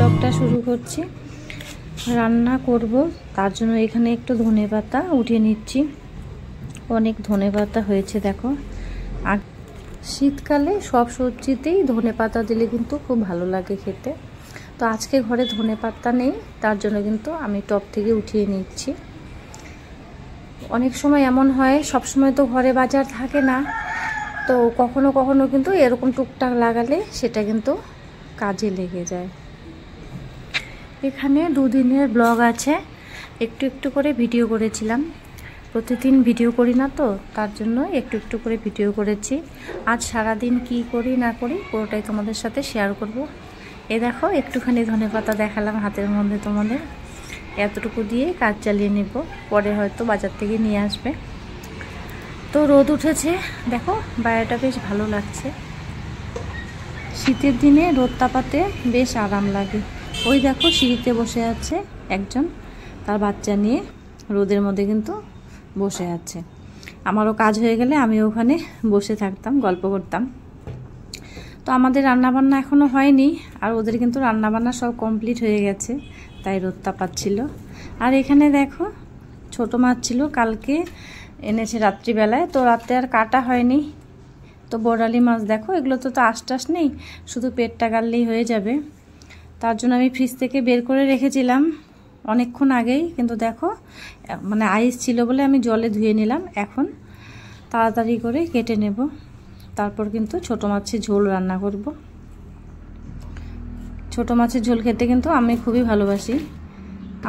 ব্লগটা শুরু করছি। রান্না করব, তার জন্য এখানে একটু ধনেপাতা উঠিয়ে নিচ্ছি। অনেক ধনেপাতা হয়েছে দেখো। আর শীতকালে সব সবজিতেই ধনেপাতা দিলে কিন্তু খুব ভালো লাগে খেতে। তো আজকে ঘরে ধনেপাতা নেই, তার জন্য কিন্তু আমি টব থেকে উঠিয়ে নিচ্ছি। অনেক সময় এমন হয়, সব সময় তো ঘরে বাজার থাকে না, তো কখনো কখনো কিন্তু এরকম টুকটাক লাগালে সেটা কিন্তু কাজে লেগে যায়। এখানে দুদিনের ব্লগ আছে, একটু একটু করে ভিডিও করেছিলাম। প্রতিদিন ভিডিও করি না, তো তার জন্য একটু একটু করে ভিডিও করেছি। আজ সারাদিন কি করি না করি পুরোটাই তোমাদের সাথে শেয়ার করব। এ দেখো, একটুখানি ধনেপাতা দেখালাম হাতের মধ্যে তোমাদের। এতটুকু দিয়ে কাজ চালিয়ে নেব, পরে হয়তো বাজার থেকে নিয়ে আসবে। তো রোদ উঠেছে দেখো, বাইরেটা বেশ ভালো লাগছে। শীতের দিনে রোদ তাপাতে বেশ আরাম লাগে। ওই দেখো, সিঁড়িতে বসে আছে একজন, তার বাচ্চা নিয়ে রোদের মধ্যে কিন্তু বসে আছে। আমারও কাজ হয়ে গেলে আমি ওখানে বসে থাকতাম, গল্প করতাম। তো আমাদের রান্নাবান্না এখনও হয়নি, আর ওদের কিন্তু রান্নাবান্না সব কমপ্লিট হয়ে গেছে, তাই রোদ তাপাচ্ছিল। আর এখানে দেখো, ছোট মাছ ছিল, কালকে এনেছে রাত্রিবেলায়, তো রাতে আর কাটা হয়নি। তো বোরালি মাছ দেখো, এগুলো তো আঁশ নেই, শুধু পেটটা গাললেই হয়ে যাবে। তার জন্য আমি ফ্রিজ থেকে বের করে রেখেছিলাম অনেকক্ষণ আগেই, কিন্তু দেখো মানে আইস ছিল বলে আমি জলে ধুয়ে নিলাম। এখন তাড়াতাড়ি করে কেটে নেব, তারপর কিন্তু ছোট মাছের ঝোল রান্না করব। ছোট মাছের ঝোল খেতে কিন্তু আমি খুবই ভালোবাসি।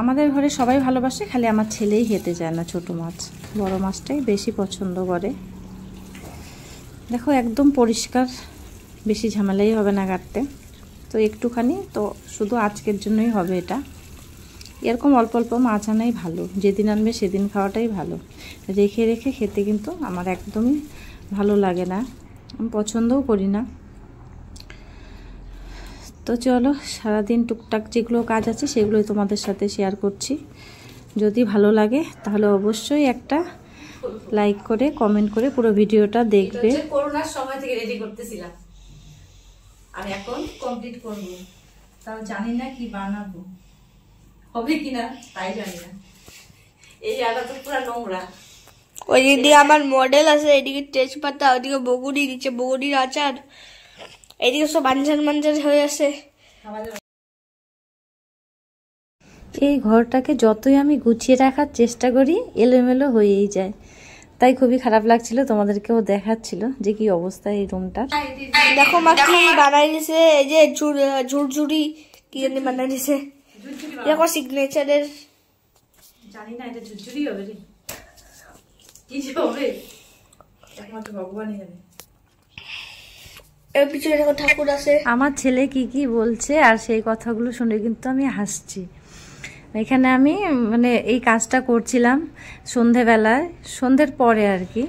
আমাদের ঘরে সবাই ভালোবাসে, খালি আমার ছেলেই খেতে চায় না ছোট মাছ, বড় মাছটাই বেশি পছন্দ করে। দেখো একদম পরিষ্কার, বেশি ঝামেলাই হবে না কাটতে। তো একটুখানি, তো শুধু আজকের জন্যই হবে এটা। এরকম অল্প অল্প মাছ আনাই ভালো, যেদিন আনবে সেদিন খাওয়াটাই ভালো। রেখে রেখে খেতে কিন্তু আমার একদমই ভালো লাগে না, আমি পছন্দও করি না। তো চলো, সারাদিন টুকটাক যেগুলো কাজ আছে সেগুলোই তোমাদের সাথে শেয়ার করছি। যদি ভালো লাগে তাহলে অবশ্যই একটা লাইক করে কমেন্ট করে পুরো ভিডিওটা দেখবে। করোনার সময় থেকে রেডি করতেছিলাম, আর এখন কমপ্লিট করব। তাও জানি না কি বানাবো, হবে কিনা তাই জানি না। এই জায়গাটা তো পুরো নোংরা। ওইদিকে আমার মডেল আছে, এদিকে তেজপাতা, ওইদিকে বগুড়ি, নিচে বগুড়ির আচার, এদিকে সব মাঞ্জার হয়ে আছে। এই ঘরটাকে যতই আমি গুছিয়ে রাখার চেষ্টা করি, এলোমেলো হয়েই যায়। তাই খুবই খারাপ লাগছিল, তোমাদেরকেও দেখাচ্ছিল যে কি অবস্থা এই রুমটার। দেখো মা কি বানাই দিছে, এই যে ঝুরঝুরি কি জানি বানাই দিছে, দেখো সিগনেচারের। জানি না এটা ঝুরঝুরি হবে রে, কি হবে একমাত্র ভগবানই জানে। এর পিছনে দেখো ঠাকুর আছে। আমার ছেলে কি কি বলছে, আর সেই কথাগুলো শুনে কিন্তু আমি হাসছি। এখানে আমি মানে এই কাজটা করছিলাম সন্ধেবেলায়, সন্ধ্যের পরে আর কি।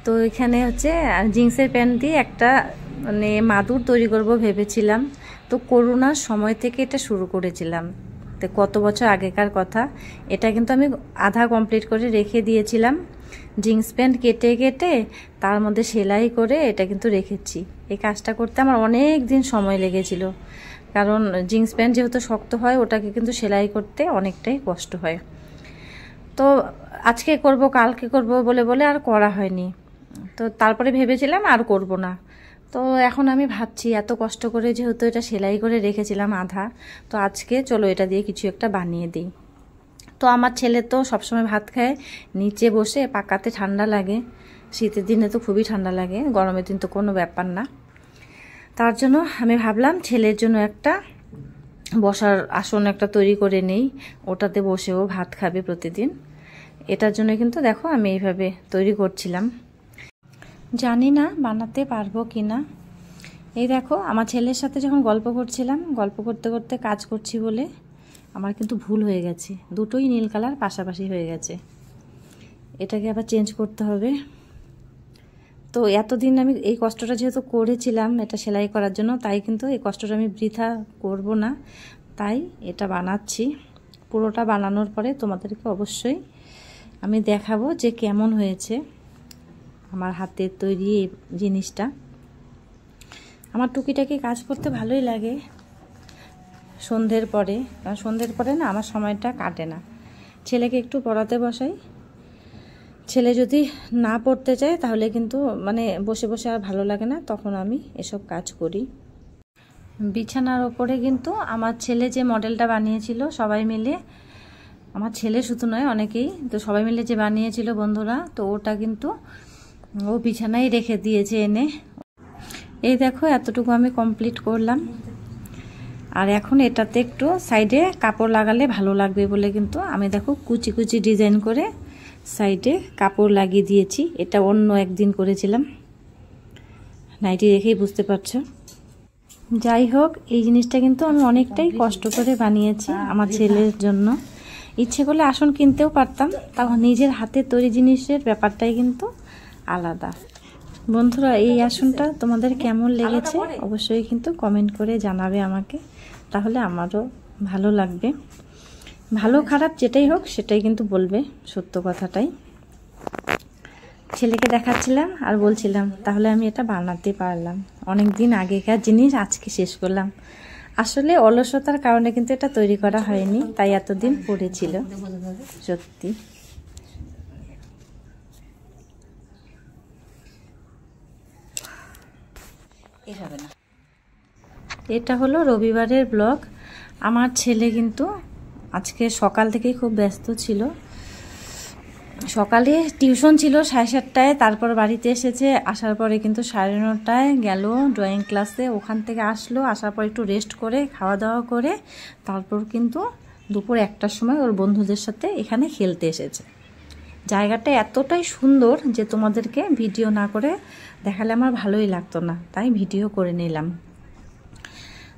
তো এখানে হচ্ছে জিন্সের প্যান্ট দিয়ে একটা মানে মাদুর তৈরি করব ভেবেছিলাম। তো করোনার সময় থেকে এটা শুরু করেছিলাম, তো কত বছর আগেকার কথা। এটা কিন্তু আমি আধা কমপ্লিট করে রেখে দিয়েছিলাম। জিন্স প্যান্ট কেটে কেটে তার মধ্যে সেলাই করে এটা কিন্তু রেখেছি। এই কাজটা করতে আমার অনেক দিন সময় লেগেছিল, কারণ জিন্স প্যান্ট যেহেতু শক্ত হয়, ওটাকে কিন্তু সেলাই করতে অনেকটাই কষ্ট হয়। তো আজকে করব কালকে করব বলে বলে আর করা হয়নি। তো তারপরে ভেবেছিলাম আর করব না। তো এখন আমি ভাবছি, এত কষ্ট করে যেহেতু এটা সেলাই করে রেখেছিলাম আধা, তো আজকে চলো এটা দিয়ে কিছু একটা বানিয়ে দিই। তো আমার ছেলে তো সবসময় ভাত খায় নিচে বসে, পাকাতে ঠান্ডা লাগে। শীতের দিনে তো খুবই ঠান্ডা লাগে, গরমের দিন তো কোনো ব্যাপার না। তার জন্য আমি ভাবলাম ছেলের জন্য একটা বসার আসন একটা তৈরি করে নেই, ওটাতে বসেও ভাত খাবে প্রতিদিন। এটার জন্য কিন্তু দেখো আমি এইভাবে তৈরি করছিলাম। জানি না বানাতে পারবো কি না। এই দেখো, আমার ছেলের সাথে যখন গল্প করছিলাম, গল্প করতে করতে কাজ করছি বলে আমার কিন্তু ভুল হয়ে গেছে, দুটোই নীল কালার পাশাপাশি হয়ে গেছে। এটাকে আবার চেঞ্জ করতে হবে। তো এতদিন আমি এই কষ্টটা যেহেতু করেছিলাম এটা সেলাই করার জন্য, তাই কিন্তু এই কষ্টটা আমি বৃথা করব না, তাই এটা বানাচ্ছি। পুরোটা বানানোর পরে তোমাদেরকে অবশ্যই আমি দেখাবো যে কেমন হয়েছে আমার হাতের তৈরি এই জিনিসটা। আমার টুকিটাকি কাজ করতে ভালোই লাগে, সন্ধ্যের পরে, কারণ সন্ধ্যের পরে না আমার সময়টা কাটে না। ছেলেকে একটু পড়াতে বসাই, ছেলে যদি না পড়তে চায় তাহলে কিন্তু মানে বসে বসে আর ভালো লাগে না, তখন আমি এসব কাজ করি। বিছানার ওপরে কিন্তু আমার ছেলে যে মডেলটা বানিয়েছিল সবাই মিলে, আমার ছেলে শুধু নয় অনেকেই, তো সবাই মিলে যে বানিয়েছিল বন্ধুরা, তো ওটা কিন্তু ও বিছানায় রেখে দিয়েছে এনে। এই দেখো এতটুকু আমি কমপ্লিট করলাম। আর এখন এটাতে একটু সাইডে কাপড় লাগালে ভালো লাগবে বলে কিন্তু আমি দেখো কুচি কুচি ডিজাইন করে সাইডে কাপড় লাগিয়ে দিয়েছি। এটা অন্য একদিন করেছিলাম, নাইটি দেখেই বুঝতে পারছো। যাই হোক, এই জিনিসটা কিন্তু আমি অনেকটাই কষ্ট করে বানিয়েছি আমার ছেলের জন্য। ইচ্ছে করলে আসন কিনতেও পারতাম, তখন নিজের হাতে তৈরি জিনিসের ব্যাপারটাই কিন্তু আলাদা। বন্ধুরা, এই আসনটা তোমাদের কেমন লেগেছে অবশ্যই কিন্তু কমেন্ট করে জানাবে আমাকে, তাহলে আমারও ভালো লাগবে। ভালো খারাপ যেটাই হোক সেটাই কিন্তু বলবে, সত্য কথাটাই। ছেলেকে দেখাচ্ছিলাম আর বলছিলাম তাহলে আমি এটা বানাতে পারলাম। অনেক দিন আগেকার জিনিস আজকে শেষ করলাম। আসলে অলসতার কারণে কিন্তু এটা তৈরি করা হয়নি, তাই এতদিন পড়েছিল। সত্যি এটা হলো রবিবারের ব্লগ। আমার ছেলে কিন্তু আজকে সকাল থেকেই খুব ব্যস্ত ছিল। সকালে টিউশন ছিল 7:30টায়, তারপর বাড়িতে এসেছে, আসার পরে কিন্তু 9:30টায় গেল ড্রয়িং ক্লাসে। ওখান থেকে আসলো, আসার পর একটু রেস্ট করে খাওয়া দাওয়া করে তারপর কিন্তু দুপুর 1টার সময় ওর বন্ধুদের সাথে এখানে খেলতে এসেছে। জায়গাটা এতটাই সুন্দর যে তোমাদেরকে ভিডিও না করে দেখালে আমার ভালোই লাগতো না, তাই ভিডিও করে নিলাম।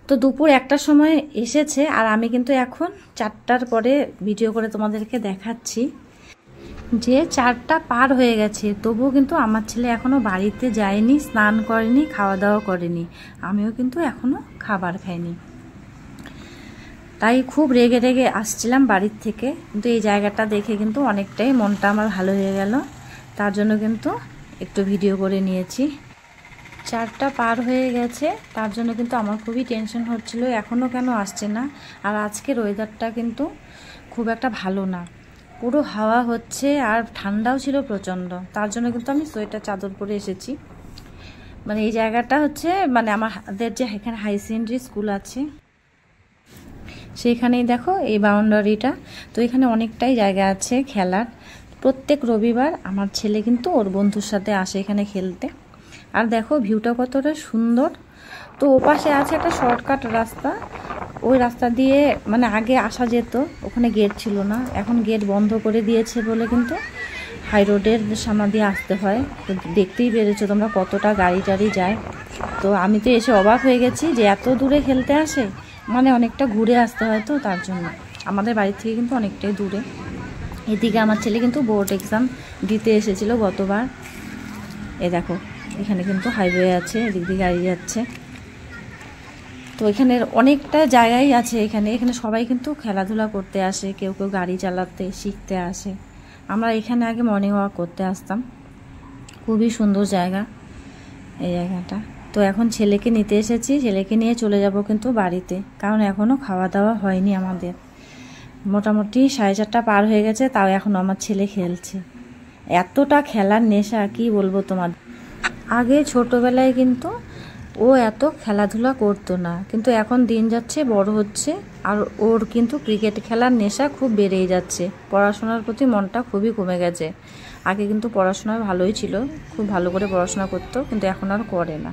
তো দুপুর 1টার সময় এসেছে, আর আমি কিন্তু এখন 4টার পরে ভিডিও করে তোমাদেরকে দেখাচ্ছি যে 4টা পার হয়ে গেছে, তবুও কিন্তু আমার ছেলে এখনও বাড়িতে যায়নি, স্নান করেনি, খাওয়া দাওয়া করেনি। আমিও কিন্তু এখনও খাবার খাইনি, তাই খুব রেগে রেগে আসছিলাম বাড়ির থেকে। কিন্তু এই জায়গাটা দেখে কিন্তু অনেকটাই মনটা আমার ভালো হয়ে গেল, তার জন্য কিন্তু একটু ভিডিও করে নিয়েছি। 4টা পার হয়ে গেছে, তার জন্য কিন্তু আমার খুবই টেনশন হচ্ছিল এখনও কেন আসছে না। আর আজকের ওয়েদারটা কিন্তু খুব একটা ভালো না, পুরো হাওয়া হচ্ছে আর ঠান্ডাও ছিল প্রচণ্ড, তার জন্য কিন্তু আমি সোয়েটার চাদর পরে এসেছি। মানে এই জায়গাটা হচ্ছে মানে আমাদের যে এখানে হাই সেকেন্ডারি স্কুল আছে সেখানেই দেখো এই বাউন্ডারিটা, তো এখানে অনেকটাই জায়গা আছে খেলার। প্রত্যেক রবিবার আমার ছেলে কিন্তু ওর বন্ধুর সাথে আসে এখানে খেলতে। আর দেখো ভিউটা কতটা সুন্দর। তো ওপাশে আছে একটা শর্টকাট রাস্তা, ওই রাস্তা দিয়ে মানে আগে আসা যেত, ওখানে গেট ছিল না, এখন গেট বন্ধ করে দিয়েছে বলে কিন্তু হাই রোডের সামনে দিয়ে আসতে হয়। তো দেখতেই পেরেছো তোমরা কতটা গাড়ি টাড়ি যায়। তো আমি তো এসে অবাক হয়ে গেছি যে এত দূরে খেলতে আসে, মানে অনেকটা ঘুরে আসতে হয়, তো তার জন্য আমাদের বাড়ি থেকে কিন্তু অনেকটাই দূরে। এদিকে আমার ছেলে কিন্তু বোর্ড এক্সাম দিতে এসেছিল গতবার। এ দেখো এখানে কিন্তু হাইওয়ে আছে, এদিক দিয়ে গাড়ি যাচ্ছে। তো এখানের অনেকটা জায়গায় আছে, এখানে সবাই কিন্তু খেলাধুলা করতে আসে, কেউ কেউ গাড়ি চালাতে শিখতে আসে। আমরা এখানে আগে মর্নিং ওয়াক করতে আসতাম, খুবই সুন্দর জায়গা এই জায়গাটা। তো এখন ছেলেকে নিতে এসেছি, ছেলেকে নিয়ে চলে যাব কিন্তু বাড়িতে, কারণ এখনও খাওয়া দাওয়া হয়নি আমাদের। মোটামুটি 4:30টা পার হয়ে গেছে, তাও এখন আমার ছেলে খেলছে। এতটা খেলার নেশা কি বলবো তোমার। আগে ছোটোবেলায় কিন্তু ও এত খেলাধুলা করতো না, কিন্তু এখন দিন যাচ্ছে বড় হচ্ছে আর ওর কিন্তু ক্রিকেট খেলার নেশা খুব বেড়েই যাচ্ছে। পড়াশোনার প্রতি মনটা খুবই কমে গেছে। আগে কিন্তু পড়াশোনায় ভালোই ছিল, খুব ভালো করে পড়াশোনা করতো, কিন্তু এখন আর করে না।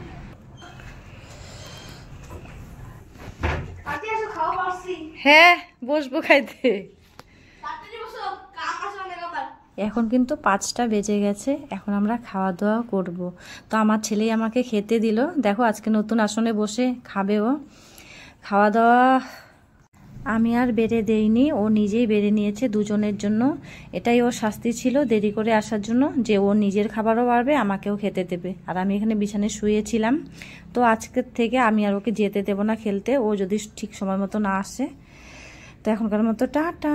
হ্যাঁ বসবো খাইতে। এখন কিন্তু 5টা বেজে গেছে, এখন আমরা খাওয়া দাওয়া করব। তো আমার ছেলেই আমাকে খেতে দিল, দেখো আজকে নতুন আসনে বসে খাবে ও। খাওয়া দাওয়া আমি আর বেড়ে দেইনি, ও নিজেই বেড়ে নিয়েছে দুজনের জন্য। এটাই ওর শাস্তি ছিল দেরি করে আসার জন্য, যে ও নিজের খাবারও পারবে, আমাকেও খেতে দেবে। আর আমি এখানে বিছানায় শুয়েছিলাম। তো আজকের থেকে আমি আর ওকে যেতে দেবো না খেলতে, ও যদি ঠিক সময় মতো না আসে। তো এখনকার মতো টাটা।